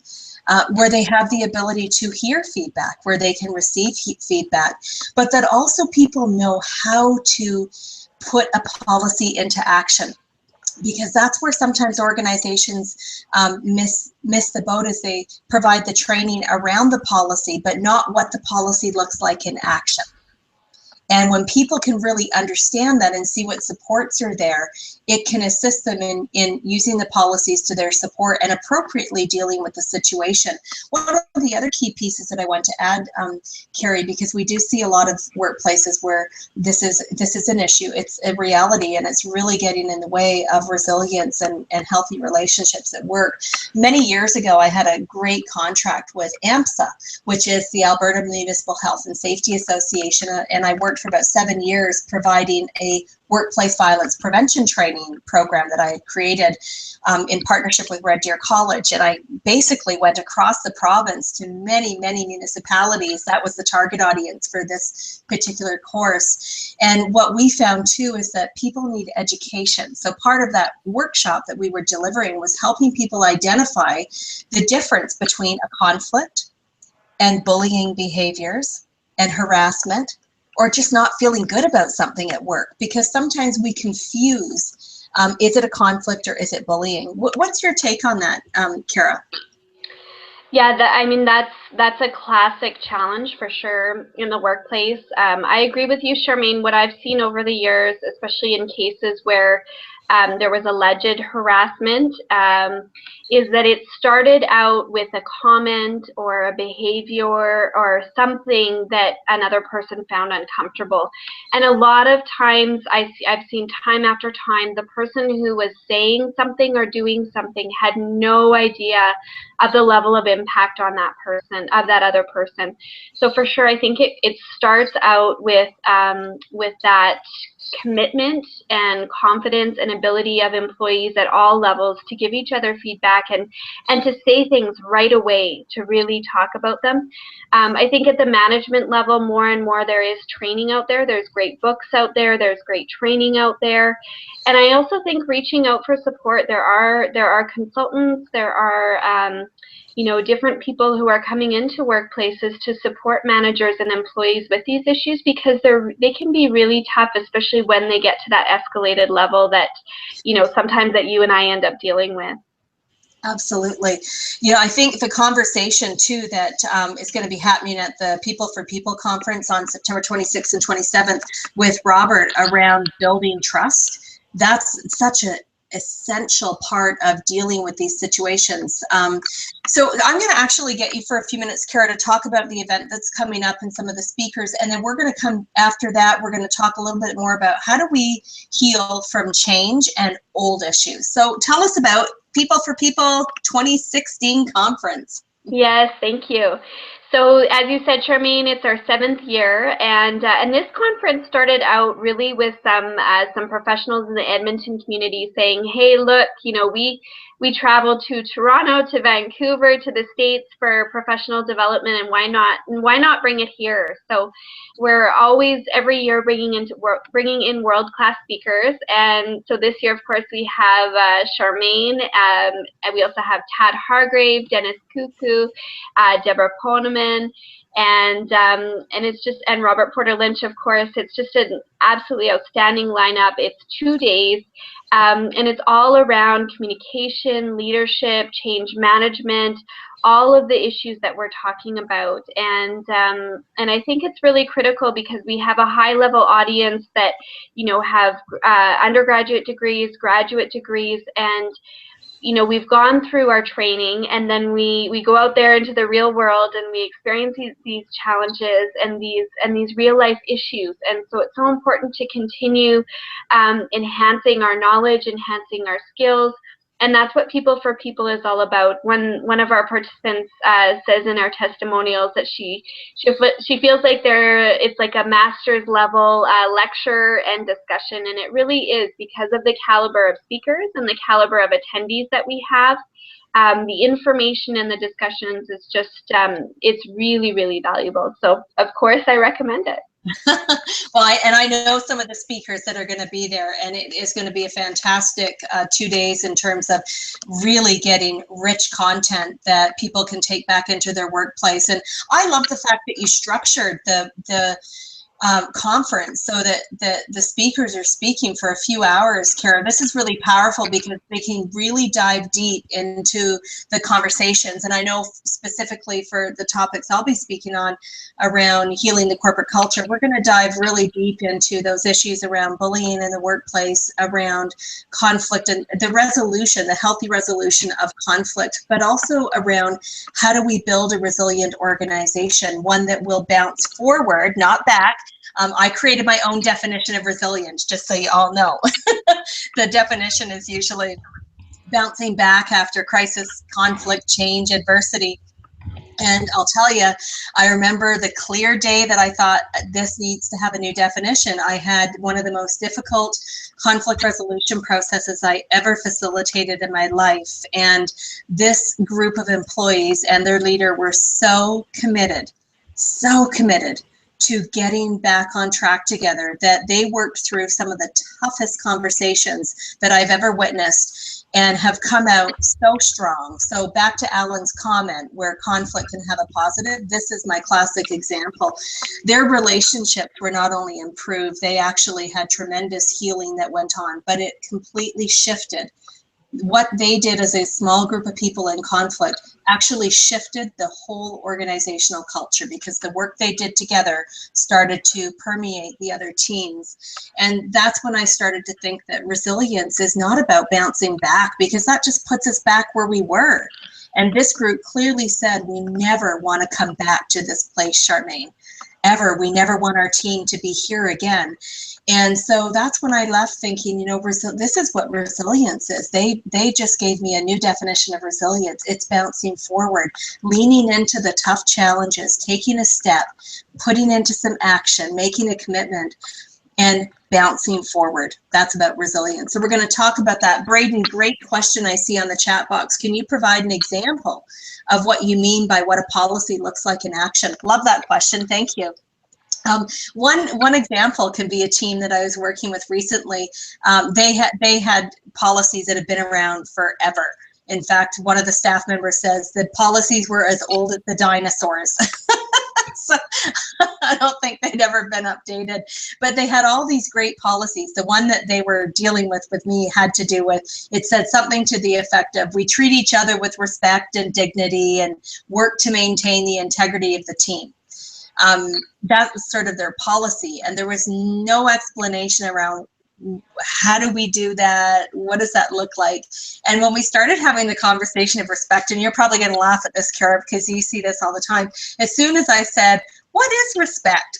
where they have the ability to hear feedback, where they can receive feedback, but that also people know how to put a policy into action. Because that's where sometimes organizations miss the boat, as they provide the training around the policy, but not what the policy looks like in action. And when people can really understand that and see what supports are there, it can assist them in using the policies to their support and appropriately dealing with the situation. One of the other key pieces that I want to add, Carrie, because we do see a lot of workplaces where this is an issue, it's a reality, and it's really getting in the way of resilience and healthy relationships at work. Many years ago, I had a great contract with AMSA, which is the Alberta Municipal Health and Safety Association, and I worked for about 7 years providing a workplace violence prevention training program that I had created in partnership with Red Deer College. And I basically went across the province to many, many municipalities. That was the target audience for this particular course. And what we found too is that people need education. So part of that workshop that we were delivering was helping people identify the difference between a conflict and bullying behaviors and harassment, or just not feeling good about something at work, because sometimes we confuse, is it a conflict or is it bullying? What's your take on that, Kara? Yeah, I mean, that's a classic challenge for sure in the workplace. I agree with you, Charmaine. What I've seen over the years, especially in cases where there was alleged harassment, is that it started out with a comment or a behavior or something that another person found uncomfortable. And a lot of times I've seen time after time, the person who was saying something or doing something had no idea of the level of impact on that person, of that other person. So for sure, I think it starts out with that commitment and confidence and ability of employees at all levels to give each other feedback and to say things right away, to really talk about them. I think at the management level, more and more there is training out there. There's great books out there. There's great training out there. And I also think reaching out for support. There are consultants. There are different people who are coming into workplaces to support managers and employees with these issues, because they can be really tough, especially when they get to that escalated level that, sometimes that you and I end up dealing with. Absolutely. I think the conversation too that is going to be happening at the People for People conference on September 26th and 27th with Robert around building trust, that's such an essential part of dealing with these situations. So I'm going to actually get you for a few minutes, Kara, to talk about the event that's coming up and some of the speakers. And then we're going to come after that. We're going to talk a little bit more about how do we heal from change and old issues. So tell us about People for People 2016 conference. Yes, thank you. So as you said, Charmaine, it's our 7th year, and this conference started out really with some professionals in the Edmonton community saying, hey, look, we travel to Toronto, to Vancouver, to the States for professional development, and why not bring it here? So we're always every year bringing in world-class speakers, and so this year, of course, we have Charmaine, and we also have Tad Hargrave, Dennis Cuckoo, Deborah Poneman, and Robert Porter Lynch, of course. It's just an absolutely outstanding lineup. It's 2 days, and it's all around communication, leadership, change management, all of the issues that we're talking about. And I think it's really critical because we have a high-level audience that have undergraduate degrees, graduate degrees, and we've gone through our training, and then we go out there into the real world and we experience these challenges and these real life issues. And so it's so important to continue enhancing our knowledge, enhancing our skills. And that's what People for People is all about. One of our participants says in our testimonials that she feels like it's like a master's level lecture and discussion, and it really is because of the caliber of speakers and the caliber of attendees that we have. The information and the discussions is just, it's really, really valuable. So of course I recommend it. Well, I know some of the speakers that are going to be there, and it is going to be a fantastic 2 days in terms of really getting rich content that people can take back into their workplace. And I love the fact that you structured the conference so that the speakers are speaking for a few hours, Kara. This is really powerful because they can really dive deep into the conversations. And I know specifically for the topics I'll be speaking on around healing the corporate culture, we're going to dive really deep into those issues around bullying in the workplace, around conflict and the resolution, the healthy resolution of conflict, but also around how do we build a resilient organization, one that will bounce forward, not back. I created my own definition of resilience, just so you all know. The definition is usually bouncing back after crisis, conflict, change, adversity. And I'll tell you, I remember the clear day that I thought this needs to have a new definition. I had one of the most difficult conflict resolution processes I ever facilitated in my life. And this group of employees and their leader were so committed to getting back on track together that they worked through some of the toughest conversations that I've ever witnessed and have come out so strong. So back to Alan's comment where conflict can have a positive, this is my classic example. Their relationships were not only improved, they actually had tremendous healing that went on, but it completely shifted what they did as a small group of people in conflict actually shifted the whole organizational culture, because the work they did together started to permeate the other teams. And that's when I started to think that resilience is not about bouncing back, because that just puts us back where we were. And this group clearly said, we never want to come back to this place, Charmaine, ever. We never want our team to be here again. And so that's when I left thinking, you know, this is what resilience is. They just gave me a new definition of resilience. It's bouncing forward, leaning into the tough challenges, taking a step, putting into some action, making a commitment, and bouncing forward. That's about resilience. So we're going to talk about that. Braden, great question I see on the chat box. Can you provide an example of what you mean by what a policy looks like in action? Love that question. Thank you. One example can be a team that I was working with recently. They had policies that had been around forever. In fact, one of the staff members says the policies were as old as the dinosaurs. So I don't think they'd ever been updated, but they had all these great policies. The one that they were dealing with me had to do with, it said something to the effect of, we treat each other with respect and dignity and work to maintain the integrity of the team. That was sort of their policy, and there was no explanation around how do we do that? What does that look like? And when we started having the conversation of respect, and you're probably going to laugh at this, Kara, because you see this all the time. As soon as I said, what is respect?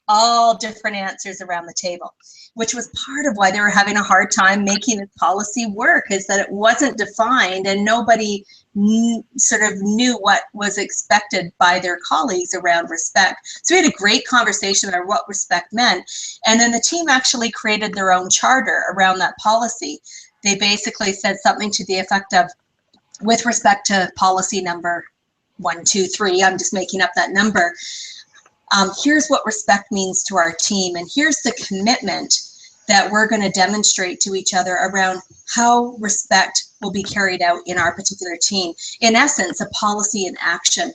All different answers around the table, which was part of why they were having a hard time making this policy work, is that it wasn't defined and nobody sort of knew what was expected by their colleagues around respect. So we had a great conversation about what respect meant. And then the team actually created their own charter around that policy. They basically said something to the effect of, with respect to policy number 123, I'm just making up that number, here's what respect means to our team, and here's the commitment that we're going to demonstrate to each other around how respect will be carried out in our particular team. In essence, a policy in action.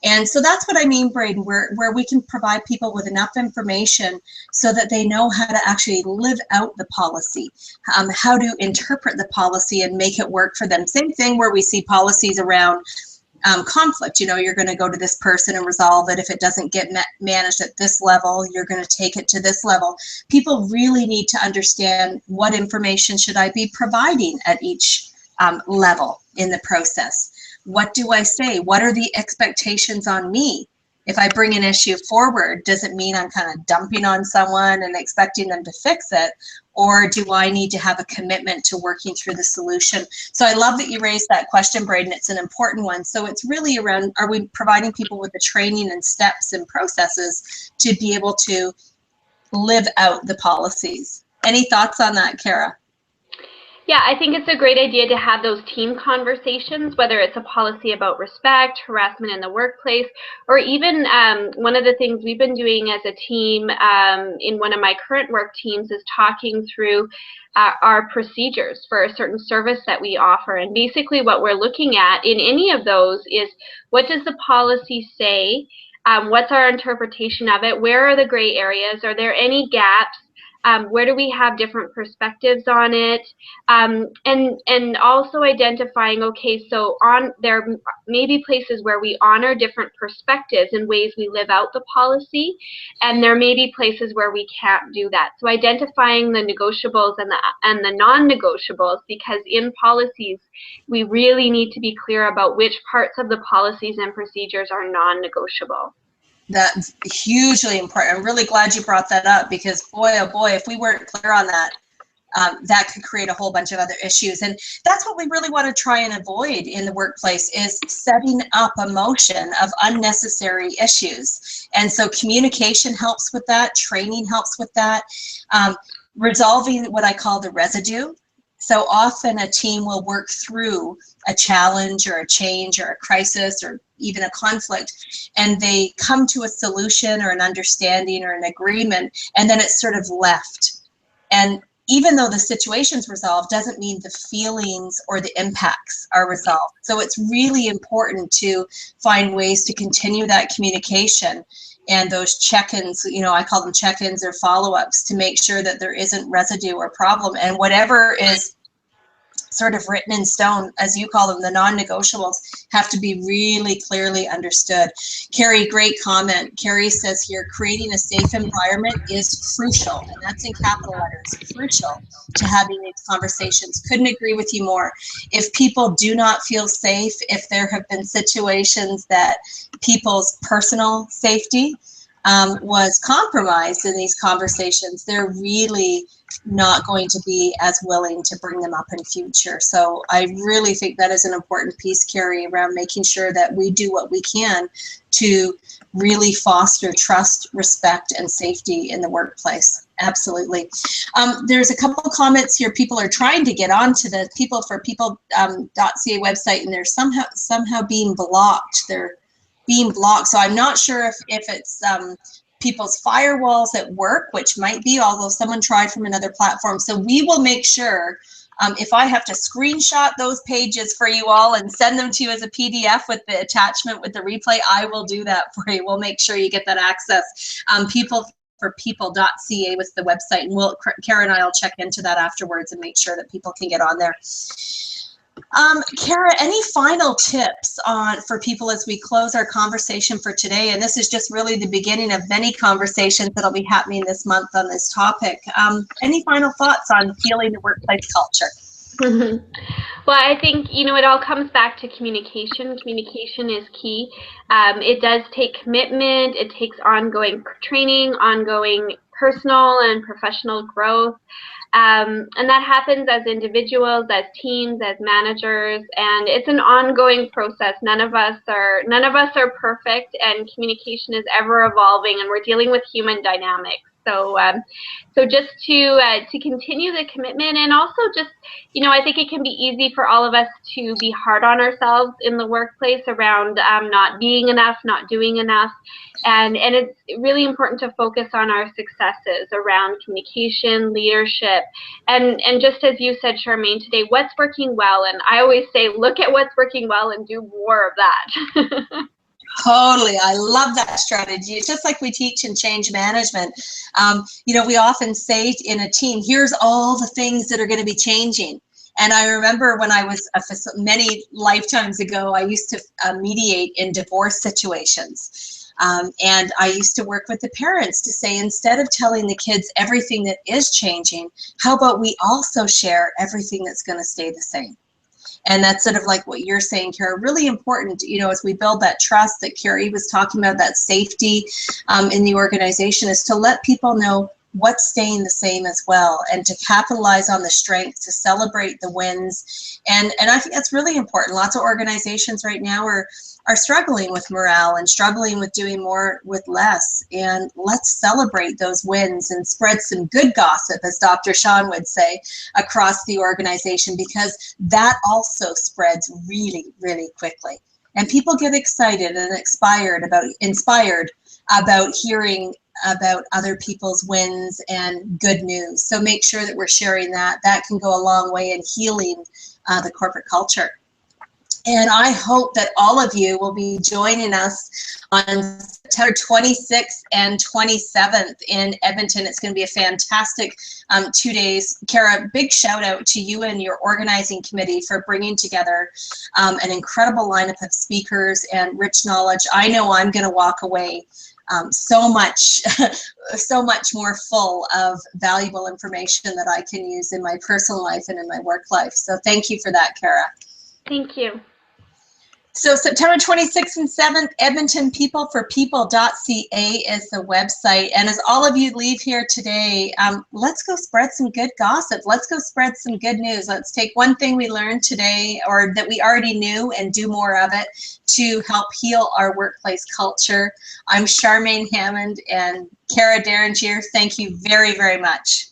And so that's what I mean, Braden, where we can provide people with enough information so that they know how to actually live out the policy, how to interpret the policy and make it work for them. Same thing where we see policies around conflict. You know, you're going to go to this person and resolve it. If it doesn't get managed at this level, you're going to take it to this level. People really need to understand what information should I be providing at each level in the process. What do I say? What are the expectations on me? If I bring an issue forward, does it mean I'm kind of dumping on someone and expecting them to fix it? Or do I need to have a commitment to working through the solution? So I love that you raised that question, Braden. It's an important one. So it's really around, are we providing people with the training and steps and processes to be able to live out the policies? Any thoughts on that, Kara? Yeah, I think it's a great idea to have those team conversations, whether it's a policy about respect, harassment in the workplace, or even one of the things we've been doing as a team in one of my current work teams is talking through our procedures for a certain service that we offer. And basically what we're looking at in any of those is, what does the policy say? What's our interpretation of it? Where are the gray areas? Are there any gaps? Where do we have different perspectives on it? And also identifying, okay, so there may be places where we honor different perspectives and ways we live out the policy, and there may be places where we can't do that. So identifying the negotiables and the non-negotiables, because in policies, we really need to be clear about which parts of the policies and procedures are non-negotiable. That's hugely important. I'm really glad you brought that up, because boy, oh boy, if we weren't clear on that, that could create a whole bunch of other issues. And that's what we really want to try and avoid in the workplace, is setting up a motion of unnecessary issues. And so communication helps with that, training helps with that, resolving what I call the residue. So often a team will work through a challenge or a change or a crisis or even a conflict, and they come to a solution or an understanding or an agreement, and then it's sort of left. And even though the situation's resolved, doesn't mean the feelings or the impacts are resolved. So it's really important to find ways to continue that communication and those check-ins, you know, I call them check-ins or follow-ups, to make sure that there isn't residue or problem. And whatever is sort of written in stone, as you call them, the non-negotiables have to be really clearly understood. Carrie, great comment. Carrie says here, creating a safe environment is crucial, and that's in capital letters, crucial to having these conversations. Couldn't agree with you more. If people do not feel safe, if there have been situations that people's personal safety was compromised in these conversations, they're really not going to be as willing to bring them up in future. So I really think that is an important piece, Carrie, around making sure that we do what we can to really foster trust, respect, and safety in the workplace. Absolutely. There's a couple of comments here. People are trying to get onto the peopleforpeople.ca website, and they're somehow being blocked. They're being blocked. So I'm not sure if it's people's firewalls at work, which might be, although someone tried from another platform. So we will make sure, if I have to screenshot those pages for you all and send them to you as a PDF with the attachment with the replay, I will do that for you. We'll make sure you get that access. Peopleforpeople.ca was the website, and Kara and I will check into that afterwards and make sure that people can get on there. Kara, any final tips for people as we close our conversation for today? And this is just really the beginning of many conversations that'll be happening this month on this topic. Any final thoughts on healing the workplace culture? Well, I think, it all comes back to communication. Communication is key. It does take commitment. It takes ongoing training, ongoing personal and professional growth. And that happens as individuals, as teams, as managers, and it's an ongoing process. None of us are perfect, and communication is ever evolving, and we're dealing with human dynamics. So, so just to continue the commitment, and also just, I think it can be easy for all of us to be hard on ourselves in the workplace around not being enough, not doing enough, and it's really important to focus on our successes around communication, leadership, and just as you said, Charmaine, today, what's working well, and I always say, look at what's working well and do more of that. Totally. I love that strategy. It's just like we teach in change management. We often say in a team, here's all the things that are going to be changing. And I remember when I was many lifetimes ago, I used to mediate in divorce situations. And I used to work with the parents to say, instead of telling the kids everything that is changing, how about we also share everything that's going to stay the same? And that's sort of like what you're saying, Kara, really important, as we build that trust that Carrie was talking about, that safety in the organization, is to let people know what's staying the same as well, and to capitalize on the strengths, to celebrate the wins. And I think that's really important. Lots of organizations right now are struggling with morale and struggling with doing more with less. And let's celebrate those wins and spread some good gossip, as Dr. Sean would say, across the organization, because that also spreads really, really quickly. And people get excited and inspired about hearing about other people's wins and good news. So make sure that we're sharing that. That can go a long way in healing the corporate culture. And I hope that all of you will be joining us on September 26th and 27th in Edmonton. It's going to be a fantastic 2 days. Kara, big shout out to you and your organizing committee for bringing together an incredible lineup of speakers and rich knowledge. I know I'm going to walk away so much more full of valuable information that I can use in my personal life and in my work life. So thank you for that, Kara. Thank you. So September 26th and 7th, Edmonton, peopleforpeople.ca is the website. And as all of you leave here today, let's go spread some good gossip. Let's go spread some good news. Let's take one thing we learned today, or that we already knew, and do more of it to help heal our workplace culture. I'm Charmaine Hammond, and Kara Derringer. Thank you very, very much.